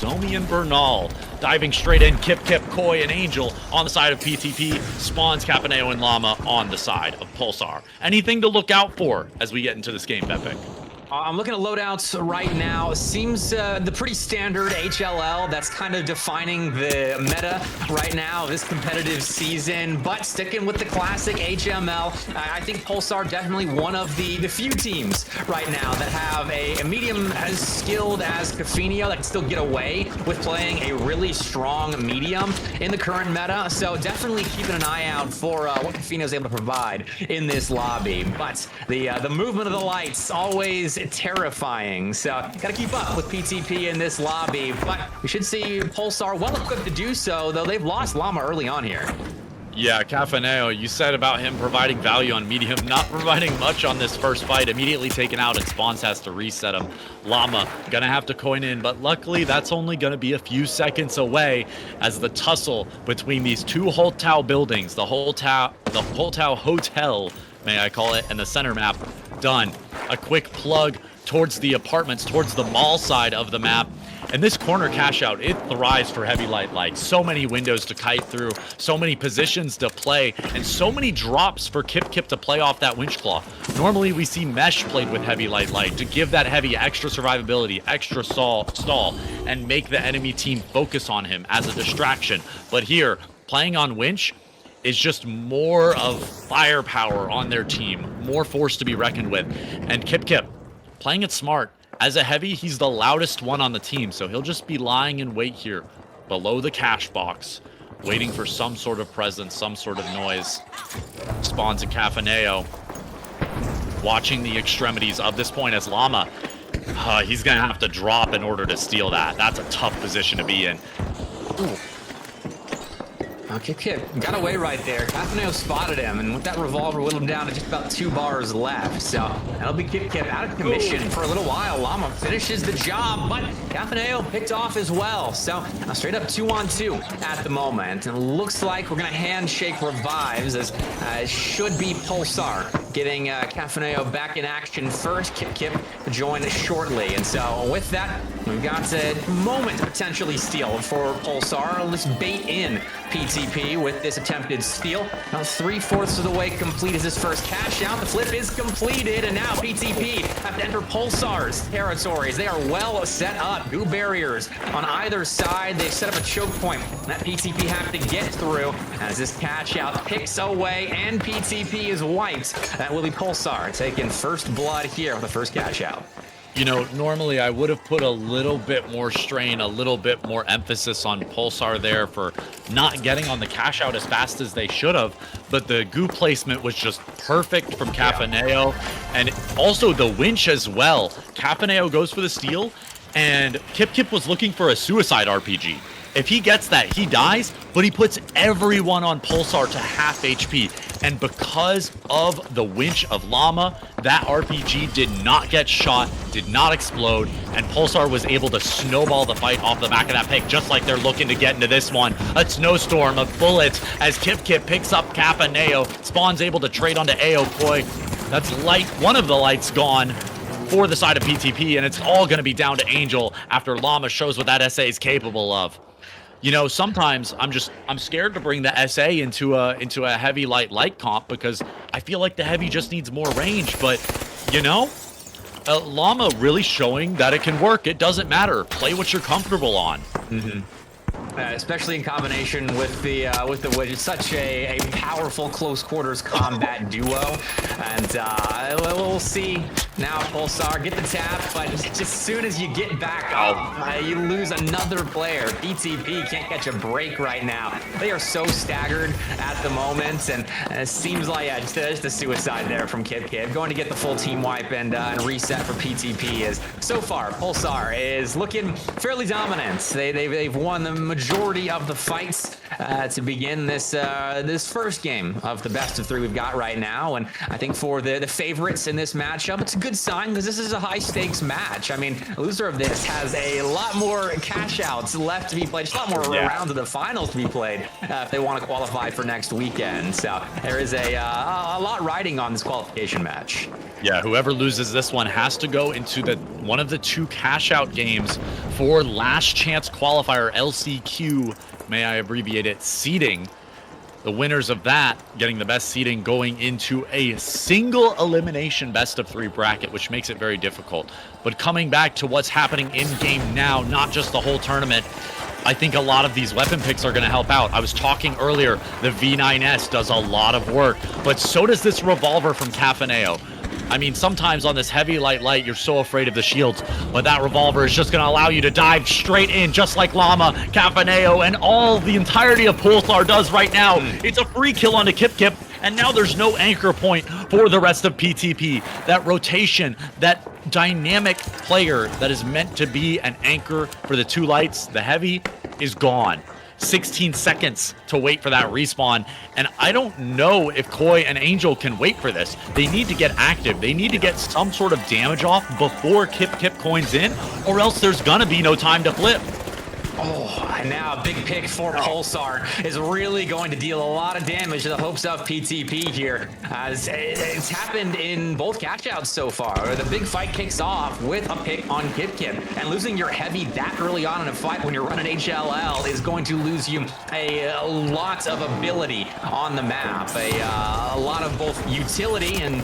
Zomi and Bernal diving straight in. Kip, Koi, and Angel on the side of PTP. Spawns, Cafaneo, and Llama on the side of Pulsar. Anything to look out for as we get into this game, Pepe? I'm looking at loadouts right now. Seems the pretty standard HLL. That's kind of defining the meta right now, this competitive season. But sticking with the classic HML, I think Pulsar definitely one of the few teams right now that have a medium as skilled as Cafaneo that can still get away with playing a really strong medium in the current meta. So definitely keeping an eye out for what Cafaneo is able to provide in this lobby. But the movement of the lights always terrifying, so gotta keep up with PTP in this lobby, but we should see Pulsar well equipped to do so, though they've lost Llama early on here. Yeah, Cafaneo, you said about him providing value on medium, not providing much on this first fight, immediately taken out, and Spawns has to reset him. Llama gonna have to coin in, but luckily that's only gonna be a few seconds away as the tussle between these two Holtau buildings, the Holtau Hotel, may I call it, and the center map, done. A quick plug towards the apartments, towards the mall side of the map. And this corner cash out, it thrives for heavy light light. So many windows to kite through, so many positions to play, and so many drops for Kip to play off that winch claw. Normally we see mesh played with heavy light light to give that heavy extra survivability, extra stall, and make the enemy team focus on him as a distraction. But here, playing on winch is just more of firepower on their team, more force to be reckoned with. And Kip, playing it smart. As a heavy, he's the loudest one on the team, so he'll just be lying in wait here below the cash box, waiting for some sort of presence, some sort of noise. Spawns a Cafaneo, watching the extremities of this point as Llama. He's gonna have to drop in order to steal that. That's a tough position to be in. Ooh. Kip got away right there. Cafaneo spotted him, and with that revolver, whittled him down to just about 2 bars left. So that'll be Kip out of commission for a little while. Llama finishes the job, but Cafaneo picked off as well. So straight up 2-on-2 at the moment. And looks like we're going to handshake revives as it should be Pulsar getting Cafaneo back in action first. Kip to join shortly. And so with that, we've got a moment to potentially steal for Pulsar. Let's bait in PTP with this attempted steal. Now 3/4 of the way complete is his first cash out. The flip is completed, and now PTP have to enter Pulsar's territories. They are well set up. Goo barriers on either side. They've set up a choke point that PTP have to get through as this cash out picks away, and PTP is wiped. That will be Pulsar taking first blood here with the first cash out. You know, normally I would have put a little bit more strain, a little bit more emphasis on Pulsar there for not getting on the cash out as fast as they should have, but the goo placement was just perfect from Cafaneo, and also the winch as well. Cafaneo goes for the steal, and Kip was looking for a suicide RPG. If he gets that, he dies, but he puts everyone on Pulsar to half HP. And because of the winch of Llama, that RPG did not get shot, did not explode, and Pulsar was able to snowball the fight off the back of that pick, just like they're looking to get into this one. A snowstorm of bullets as Kip picks up Cafaneo. Spawn's able to trade onto AO Koi. That's light, one of the lights gone for the side of PTP, and it's all going to be down to Angel after Llama shows what that SA is capable of. You know, sometimes I'm scared to bring the SA into a heavy light comp because I feel like the heavy just needs more range. But you know, Llama really showing that it can work. It doesn't matter. Play what you're comfortable on. Mm-hmm. Especially in combination with the wedge. It's such a powerful close quarters combat duo, and we'll see now. Pulsar get the tap, but just as soon as you get back up, you lose another player. PTP can't catch a break right now. They are so staggered at the moment, and it seems like just a suicide there from Kip. Going to get the full team wipe and reset for PTP. Is so far Pulsar is looking fairly dominant. They've won the majority of the fights to begin this first game of the best of 3 we've got right now. And I think for the favorites in this matchup, it's a good sign because this is a high stakes match. I mean, the loser of this has a lot more cash outs left to be played, just a lot more rounds of the finals to be played if they want to qualify for next weekend. So there is a lot riding on this qualification match. Yeah, whoever loses this one has to go into one of the 2 cash out games for last chance qualifier LCQ, may I abbreviate it, seeding. The winners of that getting the best seeding going into a single elimination best of 3 bracket, which makes it very difficult. But coming back to what's happening in game now, not just the whole tournament, I think a lot of these weapon picks are going to help out. I was talking earlier, the V9S does a lot of work, but so does this revolver from Cafaneo. I mean, sometimes on this heavy light, you're so afraid of the shields, but that revolver is just going to allow you to dive straight in, just like Llama, Cafaneo, and all the entirety of Pulsar does right now. It's a free kill onto Kip, and now there's no anchor point for the rest of PTP. That rotation, that dynamic player that is meant to be an anchor for the 2 lights, the heavy, is gone. 16 seconds to wait for that respawn, and I don't know if Koi and Angel can wait for this. They need to get active. They need to get some sort of damage off before Kip coins in, or else there's gonna be no time to flip. Oh, and now a big pick for Pulsar is really going to deal a lot of damage to the hopes of PTP here, as it's happened in both cash outs so far. The big fight kicks off with a pick on Kip, and losing your heavy that early on in a fight when you're running HLL is going to lose you a lot of ability on the map, a lot of both utility and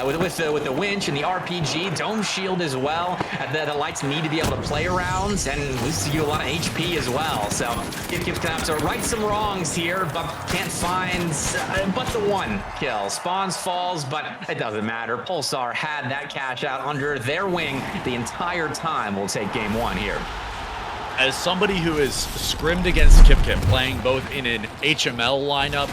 with the winch and the RPG, dome shield as well. The lights need to be able to play around and loses you a lot of HP as well. So Kip's gonna have to right some wrongs here, but can't find but the 1 kill. Spawns falls, but it doesn't matter. Pulsar had that cash out under their wing the entire time. We'll take game 1 here. As somebody who is scrimmed against Kip, playing both in an HML lineup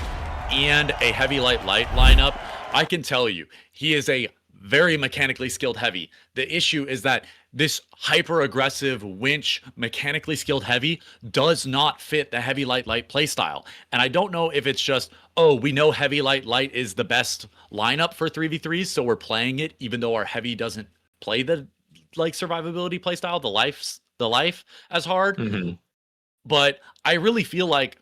and a heavy light lineup, I can tell you he is a very mechanically skilled heavy. The issue is that this hyper-aggressive winch, mechanically skilled heavy does not fit the heavy light playstyle. And I don't know if it's just, oh, we know heavy light is the best lineup for 3v3s, so we're playing it even though our heavy doesn't play the survivability playstyle, the life as hard. But I really feel like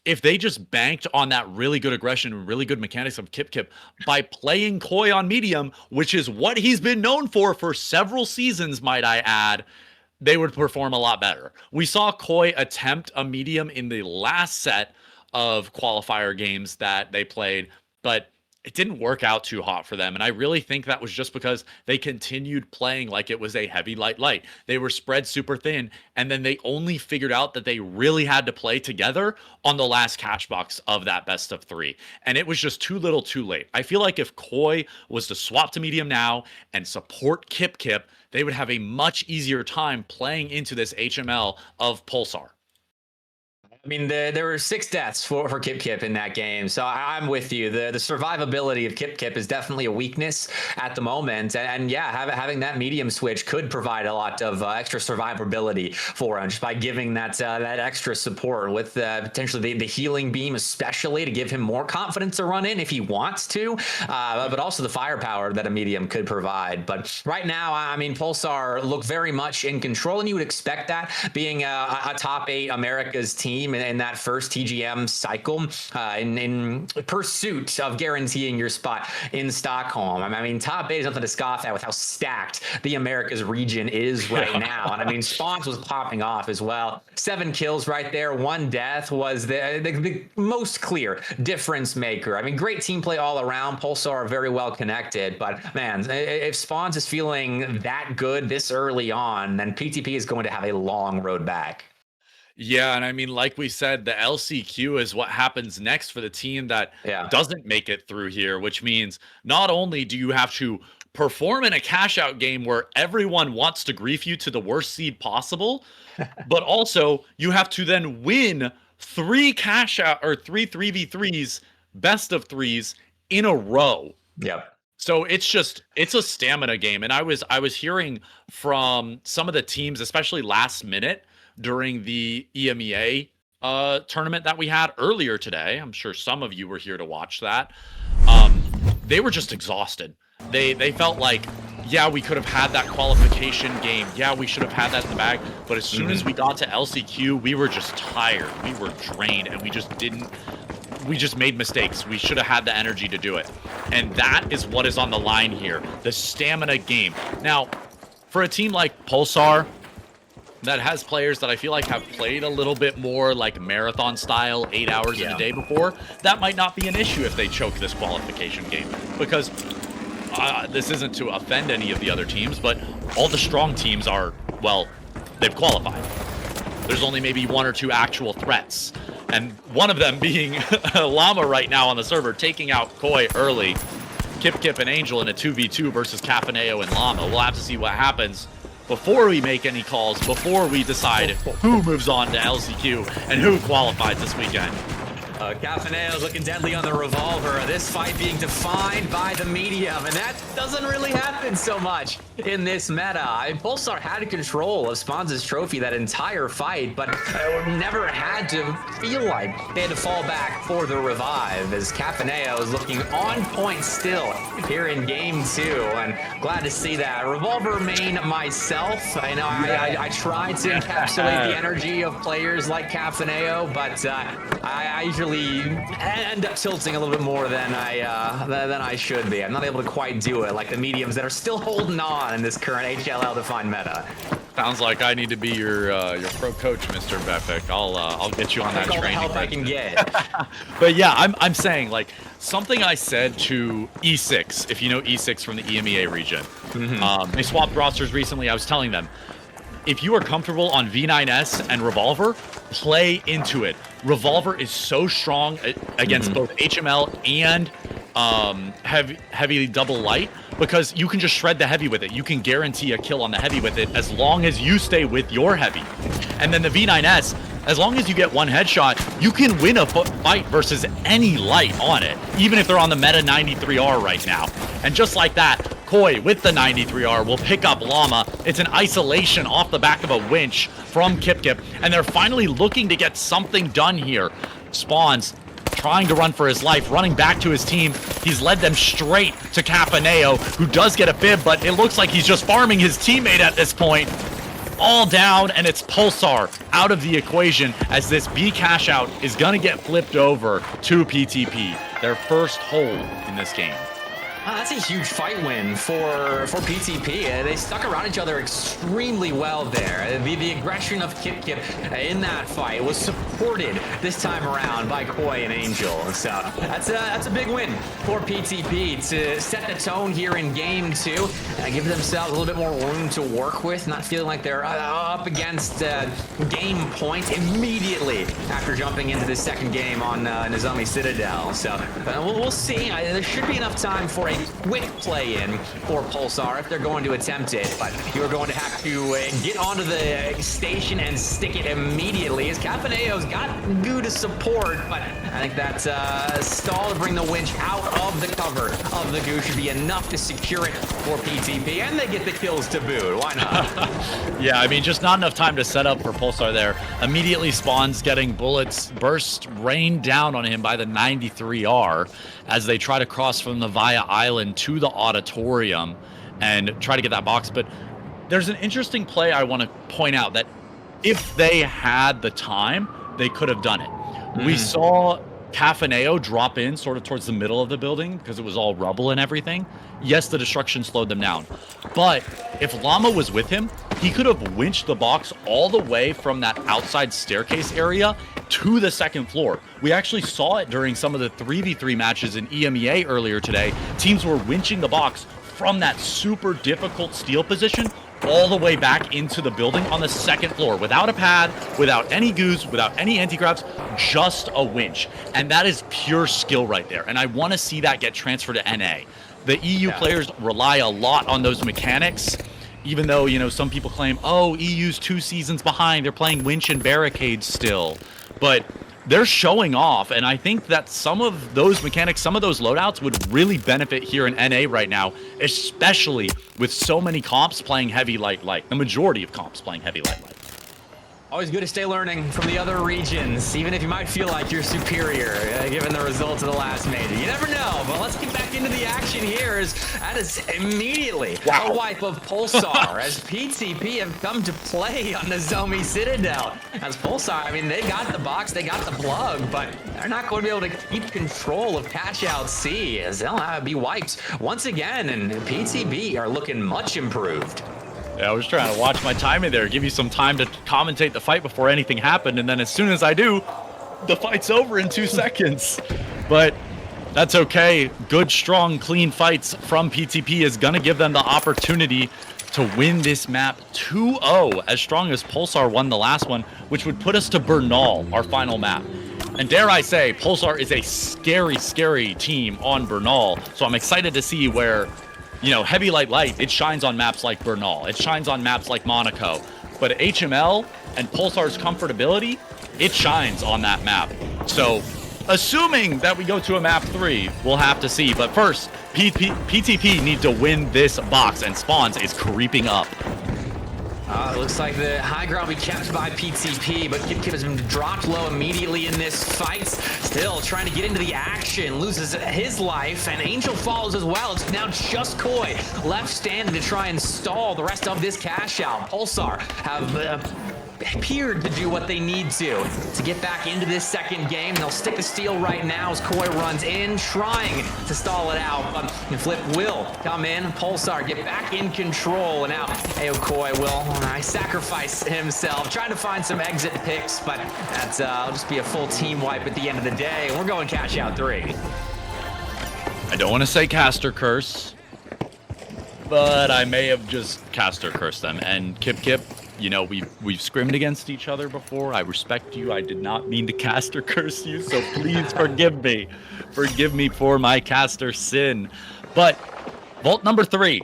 if they just banked on that really good aggression and really good mechanics of Kip by playing Koi on medium, which is what he's been known for several seasons, might I add, they would perform a lot better. We saw Koi attempt a medium in the last set of qualifier games that they played, but it didn't work out too hot for them. And I really think that was just because they continued playing like it was a heavy light. They were spread super thin, and then they only figured out that they really had to play together on the last cash box of that best of 3. And it was just too little too late. I feel like if Koi was to swap to medium now and support Kip, they would have a much easier time playing into this HML of Pulsar. I mean, there were 6 deaths for Kip in that game, so I'm with you. The survivability of Kip is definitely a weakness at the moment, and yeah, having that medium switch could provide a lot of extra survivability for him just by giving that extra support with potentially the healing beam, especially to give him more confidence to run in if he wants to, but also the firepower that a medium could provide. But right now, I mean, Pulsar look very much in control, and you would expect that being a top 8 America's team in that first TGM cycle in pursuit of guaranteeing your spot in Stockholm. I mean, top 8 is nothing to scoff at with how stacked the Americas region is right now. And I mean, Spawns was popping off as well. 7 kills right there. 1 death was the most clear difference maker. I mean, great team play all around. Pulsar are very well connected, but man, if Spawns is feeling that good this early on, then PTP is going to have a long road back. Yeah, and I mean, like we said, the LCQ is what happens next for the team that doesn't make it through here, which means not only do you have to perform in a cash out game where everyone wants to grief you to the worst seed possible, but also you have to then win 3 cash out or 3 3v3s, best of 3s in a row. Yep. So it's a stamina game. And I was hearing from some of the teams, especially last minute, during the EMEA tournament that we had earlier today. I'm sure some of you were here to watch that. They were just exhausted. They felt like, yeah, we could have had that qualification game. Yeah, we should have had that in the bag. But as soon as we got to LCQ, we were just tired. We were drained, and we just didn't we just made mistakes. We should have had the energy to do it. And that is what is on the line here. The stamina game. Now, for a team like Pulsar, that has players that I feel like have played a little bit more like marathon style, 8 hours in a day before, that might not be an issue if they choke this qualification game. Because this isn't to offend any of the other teams, but all the strong teams are, well, they've qualified. There's only maybe 1 or 2 actual threats. And one of them being Llama right now on the server, taking out Koi early. Kip and Angel in a 2v2 versus Cafaneo and Llama. We'll have to see what happens before we make any calls, before we decide who moves on to LCQ and who qualifies this weekend. Cafaneo looking deadly on the revolver. This fight being defined by the medium, and that doesn't really happen so much in this meta. Pulsar had control of Spawns' trophy that entire fight, but never had to feel like they had to fall back for the revive, as Cafaneo is looking on point still here in game 2, and glad to see that. Revolver main myself, I know I tried to encapsulate the energy of players like Cafaneo, but I usually end up tilting a little bit more than I should be. I'm not able to quite do it like the mediums that are still holding on in this current HLL defined meta. Sounds like I need to be your pro coach, Mr. Befik. I'll get you on that training. All the help I can get. But yeah, I'm saying like something I said to E6, if you know E6 from the EMEA region. They swapped rosters recently. I was telling them, if you are comfortable on V9S and Revolver, play into it. Revolver is so strong against both HML and heavy double light, because you can just shred the heavy with it. You can guarantee a kill on the heavy with it as long as you stay with your heavy. And then the V9S, as long as you get 1 headshot, you can win a fight versus any light on it, even if they're on the meta 93R right now. And just like that, Koi with the 93R will pick up Llama. It's an isolation off the back of a winch from Kip, and they're finally looking to get something done here. Spawns trying to run for his life, running back to his team. He's led them straight to Cafaneo, who does get a bib, but it looks like he's just farming his teammate at this point. All down, and it's Pulsar out of the equation, as this B cash out is gonna get flipped over to PTP, their first hold in this game. That's a huge fight win for PTP. They stuck around each other extremely well there. The aggression of Kip in that fight was supported this time around by Koi and Angel. So that's a big win for PTP to set the tone here in game 2 and give themselves a little bit more room to work with, not feeling like they're up against game point immediately after jumping into the second game on Nizami Citadel. So we'll see. There should be enough time for a quick play-in for Pulsar if they're going to attempt it, but you're going to have to get onto the station and stick it immediately, as Cafaneo's got goo to support, but I think that stall to bring the winch out of the cover of the goo should be enough to secure it for PTP, and they get the kills to boot. Why not? Yeah, I mean, just not enough time to set up for Pulsar there. Immediately Spawns getting bullets burst rained down on him by the 93R as they try to cross from the Via Island to the auditorium and try to get that box. But there's an interesting play I want to point out that if they had the time, they could have done it. We saw Cafaneo drop in sort of towards the middle of the building because it was all rubble and everything. Yes, the destruction slowed them down. But if Llama was with him, he could have winched the box all the way from that outside staircase area to the second floor. We actually saw it during some of the 3v3 matches in EMEA earlier today. Teams were winching the box from that super difficult steal position all the way back into the building on the second floor without a pad, without any goos, without any anti-grabs, just a winch. And that is pure skill right there. And I want to see that get transferred to NA. The EU players rely a lot on those mechanics, even though, you know, some people claim, oh, EU's 2 seasons behind, they're playing winch and barricades still. But they're showing off, and I think that some of those mechanics, some of those loadouts would really benefit here in NA right now, especially with so many comps playing heavy light. The majority of comps playing heavy light. Always good to stay learning from the other regions, even if you might feel like you're superior, given the results of the last major. You never know, but let's get back into the action here. That is immediately a wipe of Pulsar, as PTP have come to play on the Zomi Citadel. As Pulsar, I mean, they got the box, they got the plug, but they're not going to be able to keep control of Cash Out C, as they'll be wiped once again, and PTP are looking much improved. Yeah, I was trying to watch my timing there, give you some time to commentate the fight before anything happened, and then as soon as I do, the fight's over in 2 seconds. But that's okay. Good, strong, clean fights from PTP is going to give them the opportunity to win this map 2-0, as strong as Pulsar won the last one, which would put us to Bernal, our final map. And dare I say, Pulsar is a scary, scary team on Bernal, so I'm excited to see where, you know, Heavy Light, it shines on maps like Bernal. It shines on maps like Monaco. But HML and Pulsar's comfortability, it shines on that map. So, assuming that we go to a map 3, we'll have to see. But first, PTP need to win this box, and Spawns is creeping up. It looks like the high ground will be kept by PTP, but Kip has been dropped low immediately in this fight. Still trying to get into the action, loses his life, and Angel follows as well. It's now just Koi left standing to try and stall the rest of this cash out. Pulsar have appeared to do what they need to get back into this second game. They'll stick the steal right now as Koi runs in, trying to stall it out. But Flip will come in. Pulsar get back in control, and now Koi will sacrifice himself, trying to find some exit picks, but that'll just be a full team wipe at the end of the day. We're going cash out 3. I don't want to say caster curse, but I may have just caster cursed them. And Kip, you know, we've scrimmed against each other before. I respect you. I did not mean to caster curse you, so please forgive me. Forgive me for my caster sin. But vault number 3,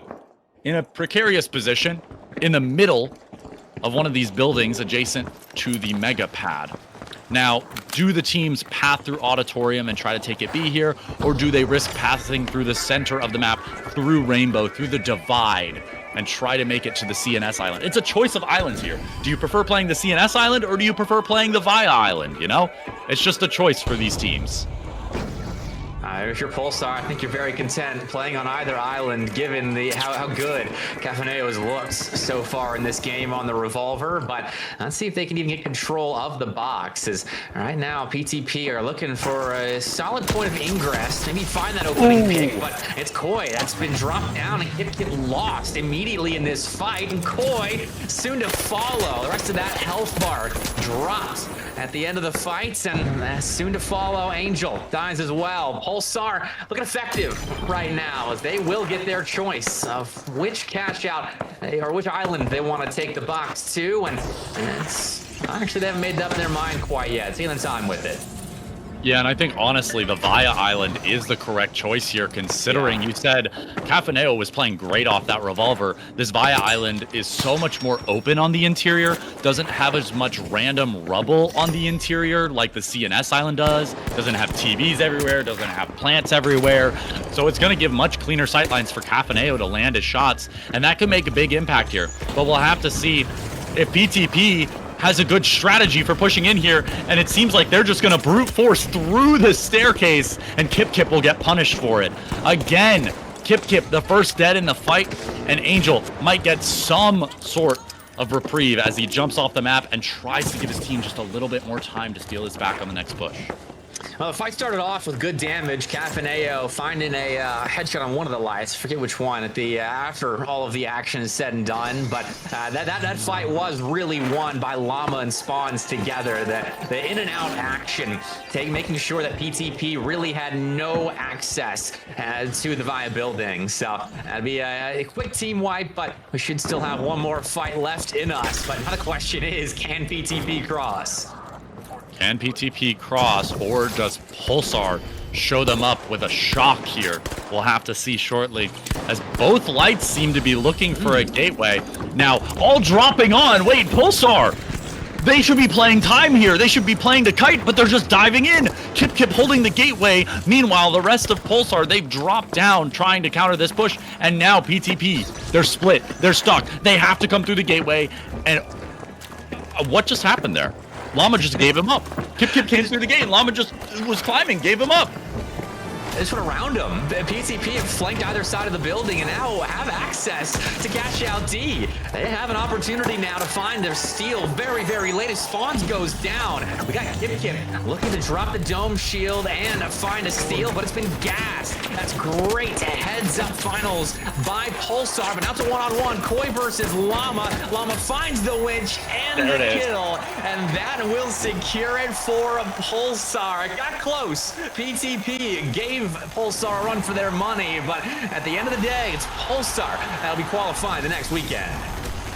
in a precarious position, in the middle of one of these buildings adjacent to the mega pad. Now, do the teams path through Auditorium and try to take it B here, or do they risk passing through the center of the map, through Rainbow, through the Divide, and try to make it to the CNS island? It's a choice of islands here. Do you prefer playing the CNS island, or do you prefer playing the Via island, you know? It's just a choice for these teams. If you're Pulsar, I think you're very content playing on either island, given how good Cafaneo has looked so far in this game on the Revolver. But let's see if they can even get control of the box. As right now, PTP are looking for a solid point of ingress, maybe find that opening pick. But it's Koi that's been dropped down, and Kip lost immediately in this fight. And Koi soon to follow. The rest of that health bar drops at the end of the fights, and soon to follow, Angel dies as well. Pulsar looking effective right now, as they will get their choice of which cash out or which island they want to take the box to, and it's actually, they haven't made up their mind quite yet. Taking the time with it. Yeah, and I think, honestly, the Via Island is the correct choice here, considering you said Cafaneo was playing great off that Revolver. This Via Island is so much more open on the interior, doesn't have as much random rubble on the interior like the CNS Island does, doesn't have TVs everywhere, doesn't have plants everywhere, so it's going to give much cleaner sightlines for Cafaneo to land his shots, and that could make a big impact here. But we'll have to see if PTP has a good strategy for pushing in here, and it seems like they're just going to brute force through the staircase, and Kip will get punished for it. Again, Kip, the first dead in the fight, and Angel might get some sort of reprieve as he jumps off the map and tries to give his team just a little bit more time to steal his back on the next push. Well, the fight started off with good damage. Cafaneo finding a headshot on one of the lights. Forget which one at the after all of the action is said and done. But that fight was really won by Llama and Spawns together. The in and out action, making sure that PTP really had no access to the Via building. So that'd be a quick team wipe, but we should still have one more fight left in us. But now the question is, can PTP cross? Can PTP cross, or does Pulsar show them up with a shock here? We'll have to see shortly, as both lights seem to be looking for a gateway. Now, all dropping on. Wait, Pulsar! They should be playing time here. They should be playing the kite, but they're just diving in. Kip holding the gateway. Meanwhile, the rest of Pulsar, they've dropped down trying to counter this push. And now PTP, they're split. They're stuck. They have to come through the gateway. And What just happened there? Llama just gave him up. Kip came through the gate. Llama just was climbing, gave him up. They just went around him. The PTP have flanked either side of the building and now have access to cash out D. They have an opportunity now to find their steal very, very late as Spawns goes down. We got Kip looking to drop the dome shield and find a steal, but it's been gassed. That's great. Heads up finals by Pulsar, but now it's a one-on-one. Koi versus Llama. Llama finds the winch and the kill, and that will secure it for Pulsar. It got close. PTP gave Pulsar a run for their money, but at the end of the day, it's Pulsar that'll be qualified the next weekend.